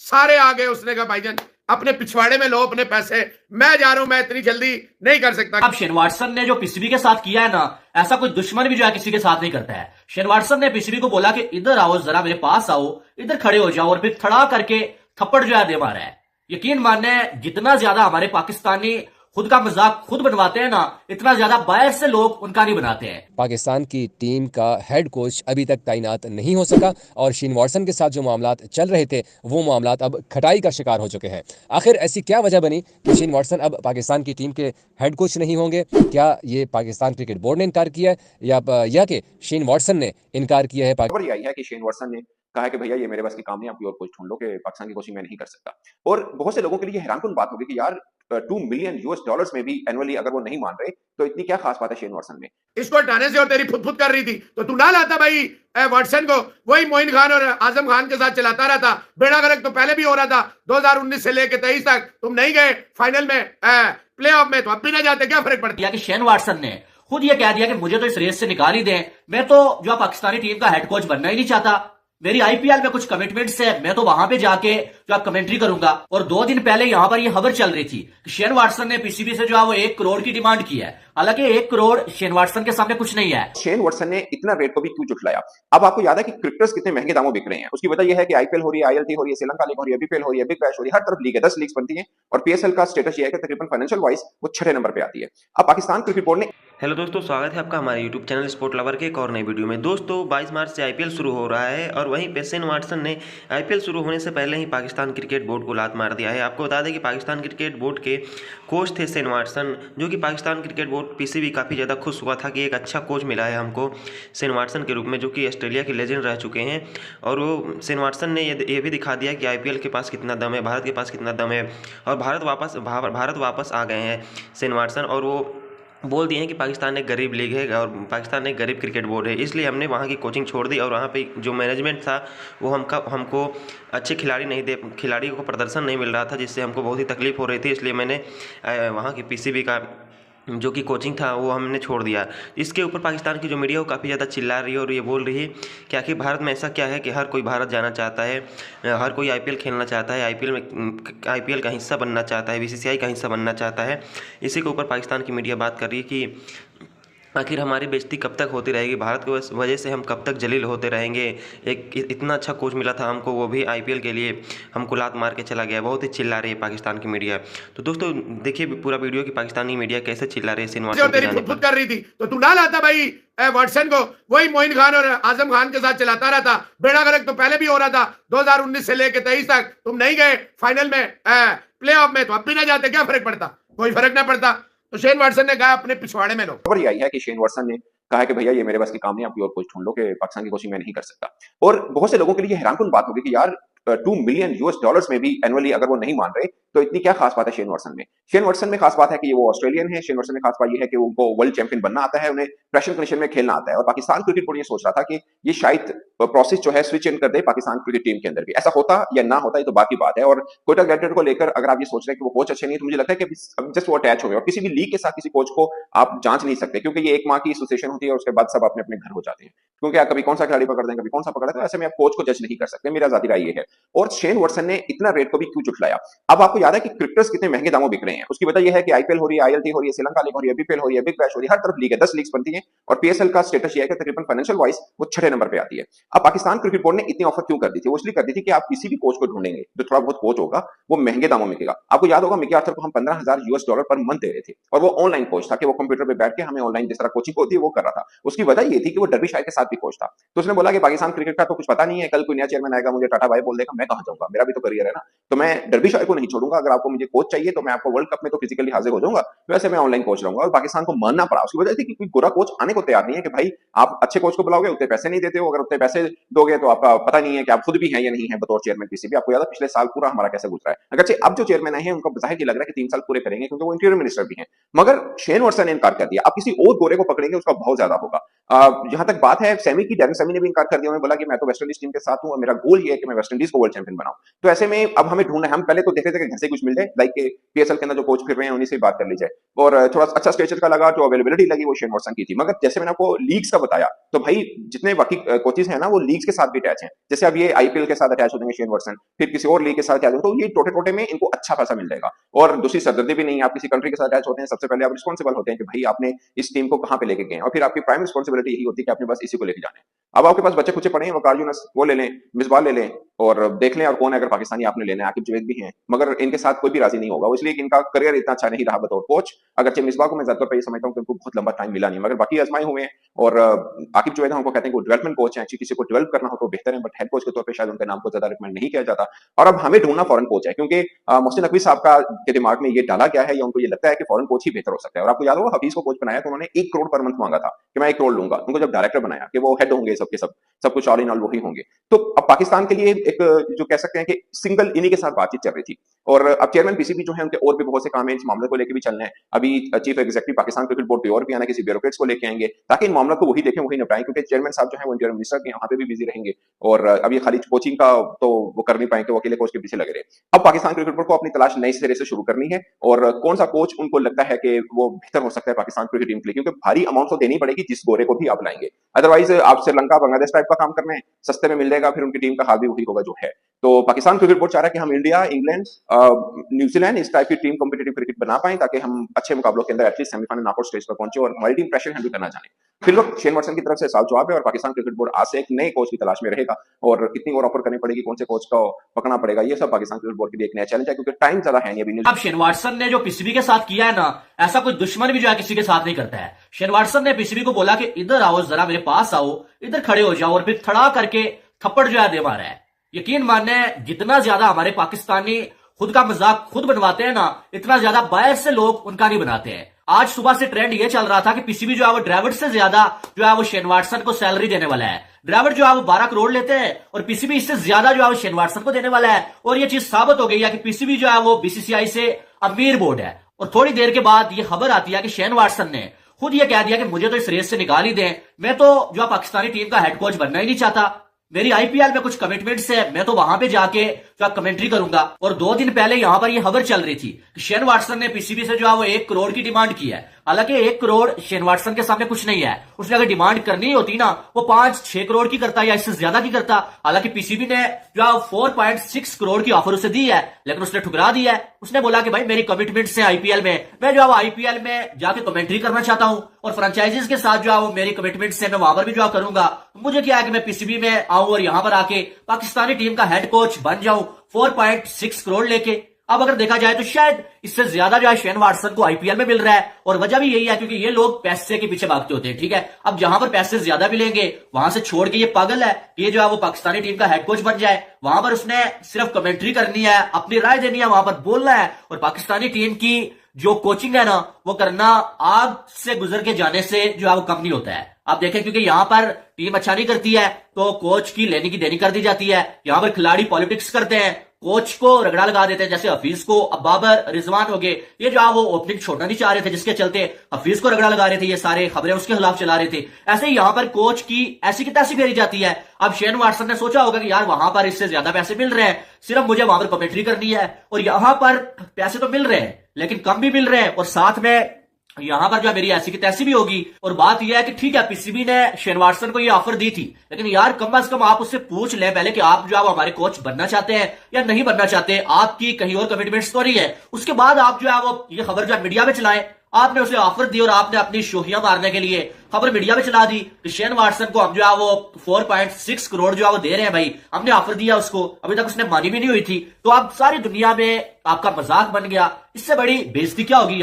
सारे आ गए। उसने कहा भाईजान अपने पिछवाड़े में लो अपने पैसे, मैं जा रहा हूं, मैं इतनी जल्दी नहीं कर सकता। अब शेन वाटसन ने जो पीसीबी के साथ किया है ना, ऐसा कोई दुश्मन भी जो है किसी के साथ नहीं करता है। शेन वाटसन ने पीसीबी को बोला कि इधर आओ, जरा मेरे पास आओ, इधर खड़े हो जाओ, और फिर थड़ा करके थप्पड़ जो है दे मारा है। यकीन मानने, जितना ज्यादा हमारे पाकिस्तानी खुद का मजाक खुद बनवाते हैं ना, इतना ज्यादा बाहर से लोग उनका नहीं बनाते हैं। पाकिस्तान की टीम का हेड कोच अभी तक तैनात नहीं हो सका और शेन वॉटसन के साथ जो मामलात चल रहे थे वो मामलात अब खटाई का शिकार हो चुके हैं। आखिर ऐसी क्या वजह बनी कि शेन वॉटसन अब पाकिस्तान की टीम के हेड कोच नहीं होंगे? क्या ये पाकिस्तान क्रिकेट बोर्ड ने इनकार किया है या कि शेन वॉटसन ने इनकार किया है? खबर ये आई है कि शेन वॉटसन ने कहा है कि भैया ये मेरे बस की काम नहीं, आप कोई और कोच ढूंढ लो, कि पाकिस्तान की कोचिंग मैं नहीं कर सकता। और बहुत से लोगों के लिए हैरानकुन बात होगी कि यार $2 मिलियन में भी एनुअली अगर वो नहीं मान रहे तो इतनी क्या खास बात है शेन वॉटसन में? इसको हटाने से और तेरी फुट कर रही थी तो तू ना लाता भाई वॉटसन को। वही मोइन खान और आजम खान के साथ चलाता रहा था। बेड़ा गर्क तो पहले भी हो रहा था, 2019 से लेकर 23 तक तुम नहीं गए फाइनल में, प्ले ऑफ में, तो अब भी ना जाते, क्या फर्क पड़ता है? कि शेन वाटसन ने खुद ये कह दिया कि मुझे तो इस रेस से निकाल ही दें, मैं तो जो पाकिस्तानी टीम का हेड कोच बनना ही नहीं चाहता, मेरी आईपीएल में कुछ कमिटमेंट्स है, मैं तो वहां पे जाके जो कमेंट्री करूंगा। और 2 दिन पहले यहां पर ये खबर चल रही थी कि शेन वाटसन ने पीसीबी से जो है वो 1 करोड़ की डिमांड की है। हालांकि 1 करोड़ शेन वाटसन के सामने कुछ नहीं है। शेन वॉटसन ने इतना रेट को भी क्यों जुटलाया? अब आपको याद है कि क्रिकेटर्स कितने महंगे दामों बिक रहे हैं। उसकी वजह यह है कि आईपीएल हो रही है, आईएलटी हो रही है, श्रीलंका लीग हो रही है, बीपीएल हो रही है, बिग बैश हो रही है, हर तरफ लीग है, 10 लीग्स बनती है। और पीएसएल का स्टेटस यह है कि तकरीबन फाइनेंशियल वाइज वो 6 नंबर पे आती है। अब पाकिस्तान क्रिकेट बोर्ड ने हेलो दोस्तों, स्वागत है आपका हमारे यूट्यूब चैनल स्पोर्ट लवर के एक और नई वीडियो में। दोस्तों 22 मार्च से आईपीएल शुरू हो रहा है और वहीं पे शेन वॉटसन ने आईपीएल शुरू होने से पहले ही पाकिस्तान क्रिकेट बोर्ड को लात मार दिया है। आपको बता दें कि पाकिस्तान क्रिकेट बोर्ड के कोच थे शेन वॉटसन, जो कि पाकिस्तान क्रिकेट बोर्ड पीसीबी काफ़ी ज़्यादा खुश हुआ था कि एक अच्छा कोच मिला है हमको शेन वॉटसन के रूप में, जो कि ऑस्ट्रेलिया के लेजेंड रह चुके हैं। और वो शेन वॉटसन ने ये भी दिखा दिया कि आईपीएल के पास कितना दम है, भारत के पास कितना दम है। और भारत वापस आ गए हैं शेन वॉटसन, और वो बोल दिए हैं कि पाकिस्तान एक गरीब लीग है और पाकिस्तान एक गरीब क्रिकेट बोर्ड है, इसलिए हमने वहाँ की कोचिंग छोड़ दी। और वहाँ पे जो मैनेजमेंट था वो हमको अच्छे खिलाड़ी को प्रदर्शन नहीं मिल रहा था, जिससे हमको बहुत ही तकलीफ हो रही थी। इसलिए मैंने वहाँ की पीसीबी का जो कि कोचिंग था वो हमने छोड़ दिया। इसके ऊपर पाकिस्तान की जो मीडिया वो काफ़ी ज़्यादा चिल्ला रही है और ये बोल रही है कि आखिर भारत में ऐसा क्या है कि हर कोई भारत जाना चाहता है, हर कोई आईपीएल खेलना चाहता है, आईपीएल का हिस्सा बनना चाहता है, बीसीसीआई का हिस्सा बनना चाहता है। इसी के ऊपर पाकिस्तान की मीडिया बात कर रही है कि आखिर हमारी बेइज्जती कब तक होती रहेगी, भारत की वजह से हम कब तक जलील होते रहेंगे। एक इतना अच्छा कोच मिला था हमको, वो भी आईपीएल के लिए हमको लात मार के चला गया। बहुत ही चिल्ला रही है पाकिस्तान की मीडिया। तो दोस्तों देखिए पूरा वीडियो कि पाकिस्तानी मीडिया कैसे चिल्ला रही है शेन वॉटसन के जाने पर। कर रही थी तो तू ना लाता भाई वॉटसन को। वही मोइन खान और आजम खान के साथ चलाता रहा था। बेड़ा गर्क तो पहले भी हो रहा था, 2019 से लेकर 23 तक तुम नहीं गए फाइनल में, प्ले ऑफ में, तो अब भी ना जाते, क्या फर्क पड़ता? कोई फर्क ना पड़ता। तो शेन वॉटसन ने कहा अपने पिछवाड़े में लो। खबर ये आई है कि शेन वॉटसन ने कहा है कि भैया ये मेरे बस की काम नहीं, आप कोई और कोच ढूंढ लो, कि पाकिस्तान की कोचिंग मैं नहीं कर सकता। और बहुत से लोगों के लिए हैरानकुन बात होगी कि यार $2 मिलियन में भी एनुअली अगर वो नहीं मान रहे तो इतनी क्या खास बात है शेन वॉटसन में? शेन वॉटसन में खास बात है कि वो ऑस्ट्रेलियन है। शेन वॉटसन में खास बात ये है कि उनको वर्ल्ड चैंपियन बनना आता है, उन्हें प्रेशर कंडीशन में खेलना आता है। और पाकिस्तान क्रिकेट बोर्ड ये सोच रहा था कि ये शायद प्रोसेस जो है स्विच इन कर दे पाकिस्तान क्रिकेट टीम के अंदर भी। ऐसा होता या ना होता ये तो बाकी बात है। और कोटा ग्लैडिएटर को लेकर अगर आप ये सोच रहे हैं कि वो कोच अच्छे नहीं, तो मुझे लगता है कि जस्ट वो अटैच हो गए। और किसी भी लीग के साथ किसी कोच को आप जांच नहीं सकते, क्योंकि ये 1 माह की एसोसिएशन होती है और उसके बाद सब अपने अपने घर हो जाते हैं। क्योंकि आप कभी कौन सा खिलाड़ी पकड़ दें, कभी कौन सा पकड़ दें, तो ऐसे में आप कोच को जज नहीं कर सकते। मेरा जाती राय ये है। और शेन वॉटसन ने इतना रेट को भी क्यों जुटलाया? अब आपको याद है कि क्रिकेटर्स कितने महंगे दामों बिक रहे हैं। उसकी वजह यह है कि आईपीएल हो रही है, आईएलटी हो रही है, श्रीलंका लीग हो रही है, बीपीएल हो रही है, बिग बैश हो रही है, हर तरफ लीग है, 10 लीग्स बनती है। और पीएसएल का स्टेटस यह है कि तकरीबन फाइनेंशियल वाइज वो 6 नंबर पे आती है। अब पाकिस्तान क्रिकेट बोर्ड ने इतनी ऑफर क्यों कर दी थी? वो इसलिए कर दी थी कि आप किसी भी कोच को ढूंढेंगे जो थोड़ा बहुत कोच होगा वो महंगे दामों में मिलेगा। आपको याद होगा मिकी आर्थर को हम $15,000 पर मंथ दे रहे थे और वो ऑनलाइन कोच था कि वो कंप्यूटर पे बैठ के हमें ऑनलाइन जिस तरह कोचिंग होती है वो कर रहा था। उसकी वजह ये थी कि वो डर्बीशायर के साथ भी कोच था। तो उसने बोला कि पाकिस्तान क्रिकेट का तो कुछ पता नहीं है, कल कोई नया चेयरमैन आएगा मुझे टाटा बाय बोल देगा, मैं कहां जाऊंगा, मेरा भी तो करियर है ना। तो मैं डर्बीशायर को नहीं छोड़ूंगा। अगर आपको मुझे कोच चाहिए तो मैं आपको वर्ल्ड कप में तो फिजिकली हाजिर हो जाऊंगा, वैसे मैं ऑनलाइन कोच रहूंगा। और पाकिस्तान को मानना पड़ा। उसकी वजह थी कि कोई गोरा कोच आने को तैयार नहीं है, कि भाई आप अच्छे कोच को बुलाओगे उतने पैसे नहीं देते हो, अगर उतने पैसे दोगे तो आपका पता नहीं है कि आप खुद भी हैं या नहीं है बतौर चेयरमैन पीसीबी। आपको याद है पिछले साल पूरा हमारा कैसे गुजरा है। अगरचे अब जो चेयरमैन आए हैं उनका जाहिर लग रहा है कि 3 साल पूरे करेंगे, क्योंकि वो इंटीरियर मिनिस्टर भी हैं। मगर शेन वॉटसन ने इनकार कर दिया। अब किसी और गोरे को पकड़ेंगे उसका बहुत ज्यादा होगा। जहां तक बात है सैमी की, डैरेन सैमी ने भी इनकार कर दिया। उन्होंने बोला कि मैं तो वेस्ट इंडीज टीम के साथ हूं और मेरा गोल ये है कि मैं वेस्ट इंडीज को वर्ल्ड चैंपियन बनाऊं। तो ऐसे में अब हमें हमें ढूंढना है, हम पहले तो देख रहे थे कि घर से कुछ मिल जाए, लाइक पीएसएल के अंदर जो कोच फिर रहे हैं उन्हीं से बात कर ली जाए, और थोड़ा अच्छा स्ट्रेचर का लगा, जो अवेलेबिलिटी लगी वो शेन वॉटसन की थी। मगर जैसे मैंने आपको लीग्स का बताया, तो भाई जितने बाकी कोचेस हैं ना वो लीग्स के साथ भी अटैच हैं। जैसे अब ये आईपीएल के साथ अटैच हो जाएंगे शेन वॉटसन, फिर किसी और लीग के साथ अटैच हो, तो ये टोटे टोटे में इनको अच्छा पैसा मिल जाएगा। और दूसरी सरदर्दी भी नहीं है, आप किसी कंट्री के साथ अटैच होते हैं, सबसे पहले आप रिस्पॉन्सिबल होते हैं कि भाई आपने इस टीम को कहाँ पे लेके गए, और फिर आपकी प्राइम रिस्पॉन्सिबिलिटी यही होती है कि आपने बस इसी को लेके जाना है। अब आपके पास बच्चे कुछ पड़े हैं, वकार यूनुस वो ले लें, मिसबाह ले लें, और देख लें और कौन है अगर पाकिस्तानी आपने लेना है, आकिब जुवैद भी हैं, मगर इनके साथ कोई भी राजी नहीं होगा, इसलिए कि इनका करियर इतना अच्छा नहीं रहा बतौर कोच। अगरचे मिसबाह को मैं ज्यादातर पे ये समझता हूँ कि उनको बहुत लंबा टाइम मिला नहीं, मगर बाकी आजमाए हुए हैं। और आकिब जुवैद हमको कहते हैं कि डेवलपमेंट कोच है, किसी को डेवलप करना हो तो बेहतर है, बट हेड कोच के तौर पर शायद उनके नाम को ज्यादा रिकमेंड नहीं किया जाता। और अब हमें ढूंढना फॉरेन कोच है, क्योंकि मोहसिन नकवी साहब का के दिमाग में ये डाला गया है, या उनको ये लगता है कि फॉरेन कोच ही बेहतर हो सकता है। और आपको याद होगा हफीज को कोच बनाया तो उन्होंने 1 करोड़ पर मंथ मांगा था कि मैं 1 करोड़ लूंगा, उनको जब डायरेक्टर बनाया कि वो हेड होंगे सबके सब कुछ ऑल इन ऑल वही होंगे। तो अब पाकिस्तान के लिए एक जो कह सकते हैं कि सिंगल इन्हीं के साथ बातचीत चल रही थी, और अब चेयरमैन पीसीबी जो है उनके और भी बहुत से काम है, इस मामले को लेकर भी चलना है। अभी chief executive Pakistan cricket board पे और भी आना, किसी ब्यूरोक्रेट्स को लेके आएंगे ताकि इन मामलों को वही देखें वही निपटाएं, क्योंकि चेयरमैन साहब जो है वो इंटीरियर मिनिस्टर के यहाँ पे भी बिजी रहेंगे, और अभी खाली कोचिंग का तो वो कर नहीं पाएंगे, वो अकेले कोच के पीछे लगे रहे। अब पाकिस्तान क्रिकेट बोर्ड को अपनी तलाश नए सिरे से शुरू करनी है, और कौन सा कोच उनको लगता है कि वो बेहतर हो सकता है पाकिस्तान क्रिकेट टीम के लिए, क्योंकि भारी अमाउंट तो देनी पड़ेगी जिस गोरे को भी आप लाएंगे। अदरवाइज आप श्रीलंका बांग्लादेश टाइप का काम कर रहे हैं, सस्ते में मिल जाएगा, फिर उनकी टीम का हाल भी वही होगा जो है। तो पाकिस्तान क्रिकेट बोर्ड चाह रहा है कि हम इंडिया, इंग्लैंड, न्यूजीलैंड इस टाइप की टीम कॉम्पिटिटिव क्रिकेट बना पाए, ताकि हम अच्छे मुकाबलों के अंदर एटलीस्ट सेमीफाइनल नॉकआउट स्टेज पर पहुंचे और मल्टी प्रेशर हैंडल करना जाने। फिलहाल शेन वॉटसन की तरफ से साफ जवाब है, और पाकिस्तान क्रिकेट बोर्ड आज से एक नए कोच की तलाश में रहेगा, और कितनी और ऑफर करनी पड़ेगी, कौन से कोच को पकड़ना पड़ेगा, ये सब पाकिस्तान क्रिकेट बोर्ड के लिए एक नया चैलेंज है, क्योंकि टाइम ज्यादा है नहीं अभी। अब शेन वाटसन ने जो पीसीबी के साथ किया है ना, ऐसा कोई दुश्मन भी जो है किसी के साथ नहीं करता है। शेन वाटसन ने पीसीबी को बोला कि इधर आओ, जरा मेरे पास आओ, इधर खड़े हो जाओ, और फिर थड़ा करके थप्पड़ जो है दे मारा है। यकीन मानने, जितना ज्यादा हमारे पाकिस्तानी खुद का मजाक खुद बनवाते हैं ना, इतना ज्यादा बाहर से लोग उनका नहीं बनाते हैं। आज सुबह से ट्रेंड ये चल रहा था कि पीसीबी जो है वो ड्राविड से ज्यादा जो है वो शेन वाटसन को सैलरी देने वाला है। ड्राविड जो है वो 12 करोड़ लेते हैं, और पीसीबी इससे ज्यादा जो है वो शेन वाटसन को देने वाला है। और ये चीज साबित हो गई है कि पीसीबी जो है वो बीसीसीआई से अमीर बोर्ड है। और थोड़ी देर के बाद ये खबर आती है कि शेन वाटसन ने खुद ये कह दिया कि मुझे तो इस रेस से निकाल ही दें, मैं तो जो पाकिस्तानी टीम का हेड कोच बनना ही नहीं चाहता, मेरी आईपीएल में कुछ कमिटमेंट्स है, मैं तो वहां पे जाके जो कमेंट्री करूंगा। और 2 दिन पहले यहां पर ये खबर चल रही थी कि शेन वाटसन ने पीसीबी से जो है वो 1 करोड़ की डिमांड की है। हालांकि 1 करोड़ शेन वाटसन के सामने कुछ नहीं है, उसने अगर डिमांड करनी होती ना वो 5-6 करोड़ की करता या इससे ज्यादा की करता। हालांकि पीसीबी ने जो है 4.6 करोड़ की ऑफर उसे दी है, लेकिन उसने ठुकरा दी है। उसने बोला कि भाई मेरी कमिटमेंट्स है आईपीएल में, मैं जो है आईपीएल में जाके कमेंट्री करना चाहता हूं, और फ्रेंचाइजीज के साथ जो है वो मेरी कमिटमेंट्स है, मैं वहां पर भी जो करूंगा। मुझे क्या है कि मैं पीसीबी में आऊं और यहां पर आके पाकिस्तानी टीम का हेड कोच बन जाऊं 4.6 करोड़ लेके। अब अगर देखा जाए तो शायद इससे ज्यादा जो है शेन वाटसन को आईपीएल में मिल रहा है, और वजह भी यही है क्योंकि ये लोग पैसे के पीछे भागते होते हैं। ठीक है, अब जहां पर पैसे ज्यादा मिलेंगे वहां से छोड़ के ये पागल है कि ये जो है वो पाकिस्तानी टीम का हेड कोच बन जाए। वहां पर उसने सिर्फ कमेंट्री करनी है, अपनी राय देनी है, वहां पर बोलना है, और पाकिस्तानी टीम की जो कोचिंग है ना वो करना आग से गुजर के जाने से जो है वो कम नहीं होता है। आप देखें, क्योंकि यहां पर टीम अच्छा नहीं करती है तो कोच की लेने की देनी कर दी जाती है। यहां पर खिलाड़ी पॉलिटिक्स करते हैं, कोच को रगड़ा लगा देते हैं, जैसे हफीज को अब बाबर रिजवान हो गए, ये जो वो ओपनिंग छोड़ना नहीं चाह रहे थे, जिसके चलते हफीज को रगड़ा लगा रहे थे, ये सारे खबरें उसके खिलाफ चला रहे थे। ऐसे ही यहां पर कोच की ऐसी की तैसी फेरी जाती है। अब शेन वाटसन ने सोचा होगा कि यार वहां पर इससे ज्यादा पैसे मिल रहे हैं, सिर्फ मुझे वहां पर कमेंट्री करनी है, और यहां पर पैसे तो मिल रहे हैं लेकिन कम भी मिल रहे हैं, और साथ में यहां पर जो मेरी ऐसी की तैसी भी होगी। और बात यह है कि ठीक है पीसीबी ने शेन वाटसन को ये ऑफर दी थी, लेकिन यार कम से कम आप उससे पूछ लें पहले कि आप जो है हमारे कोच बनना चाहते हैं या नहीं बनना चाहते, आपकी कहीं और कमिटमेंट्स तो नहीं है। उसके बाद आप जो है वो ये खबर जो है मीडिया में चलाएं। आपने उसे ऑफर दी और आपने अपनी शोहियां मारने के लिए खबर मीडिया में चला दी कि शेन वाटसन को हम जो है वो 4.6 करोड़ जो है वो दे रहे हैं। भाई हमने ऑफर दिया उसको, अभी तक उसने मानी भी नहीं हुई थी, तो अब सारी दुनिया में आपका मजाक बन गया। इससे बड़ी बेइज्जती क्या होगी।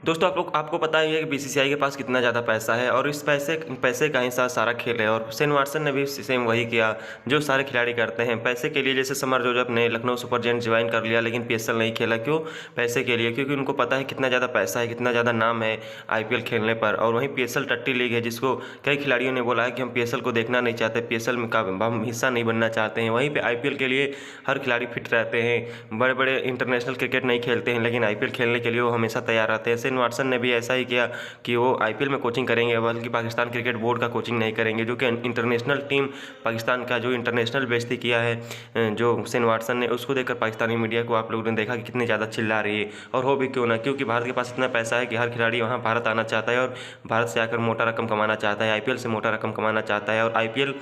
दोस्तों आपको पता ही है कि बीसीसीआई के पास कितना ज़्यादा पैसा है, और इस पैसे का ही सारा खेल है। और शेन वाटसन ने भी सेम वही किया जो सारे खिलाड़ी करते हैं पैसे के लिए। जैसे समर जोसेफ ने लखनऊ सुपर जायंट्स ज्वाइन कर लिया लेकिन पीएसएल नहीं खेला, क्यों? पैसे के लिए, क्योंकि उनको पता है कितना ज़्यादा पैसा है, कितना ज़्यादा नाम है आईपीएल खेलने पर। और वहीं पीएसएल टट्टी लीग है जिसको कई खिलाड़ियों ने बोला है कि हम पीएसएल को देखना नहीं चाहते, पीएसएल में का हम हिस्सा नहीं बनना चाहते हैं। वहीं पर आईपीएल के लिए हर खिलाड़ी फिट रहते हैं, बड़े बड़े इंटरनेशनल क्रिकेट नहीं खेलते हैं लेकिन आईपीएल खेलने के लिए वो हमेशा तैयार रहते हैं। शेन वाटसन ने भी ऐसा ही किया कि वो IPL में कोचिंग करेंगे, बल्कि पाकिस्तान क्रिकेट बोर्ड का कोचिंग नहीं करेंगे, जो कि इंटरनेशनल टीम पाकिस्तान का जो इंटरनेशनल बेइज्जती किया है जो शेन वाटसन ने, उसको देखकर पाकिस्तानी मीडिया को आप लोगों ने देखा कि कितनी ज़्यादा चिल्ला रही है। और हो भी क्यों ना, क्योंकि भारत के पास इतना पैसा है कि हर खिलाड़ी वहाँ भारत आना चाहता है और भारत से आकर मोटा रकम कमाना चाहता है, IPL से मोटा रकम कमाना चाहता है। और IPL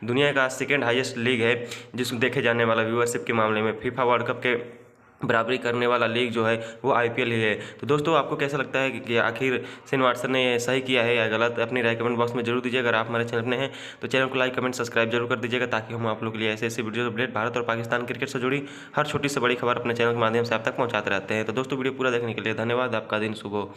दुनिया का सेकेंड हाईएस्ट लीग है जिसको देखे जाने वाला व्यूअरशिप के मामले में, फीफा वर्ल्ड कप के बराबरी करने वाला लीग जो है वो IPL ही है। तो दोस्तों आपको कैसा लगता है कि आखिर शेन वाटसन ने सही किया है या गलत? अपनी राय कमेंट बॉक्स में जरूर दीजिए। अगर आप हमारे चैनल में हैं तो चैनल को लाइक कमेंट सब्सक्राइब जरूर कर दीजिएगा, ताकि हम आप लोग के लिए ऐसे ऐसे वीडियो अपडेट भारत और पाकिस्तान क्रिकेट से जुड़ी हर छोटी से बड़ी खबर अपने चैनल के माध्यम से आप तक पहुँचाते रहते हैं। तो दोस्तों वीडियो पूरा देखने के लिए धन्यवाद। आपका दिन शुभ हो।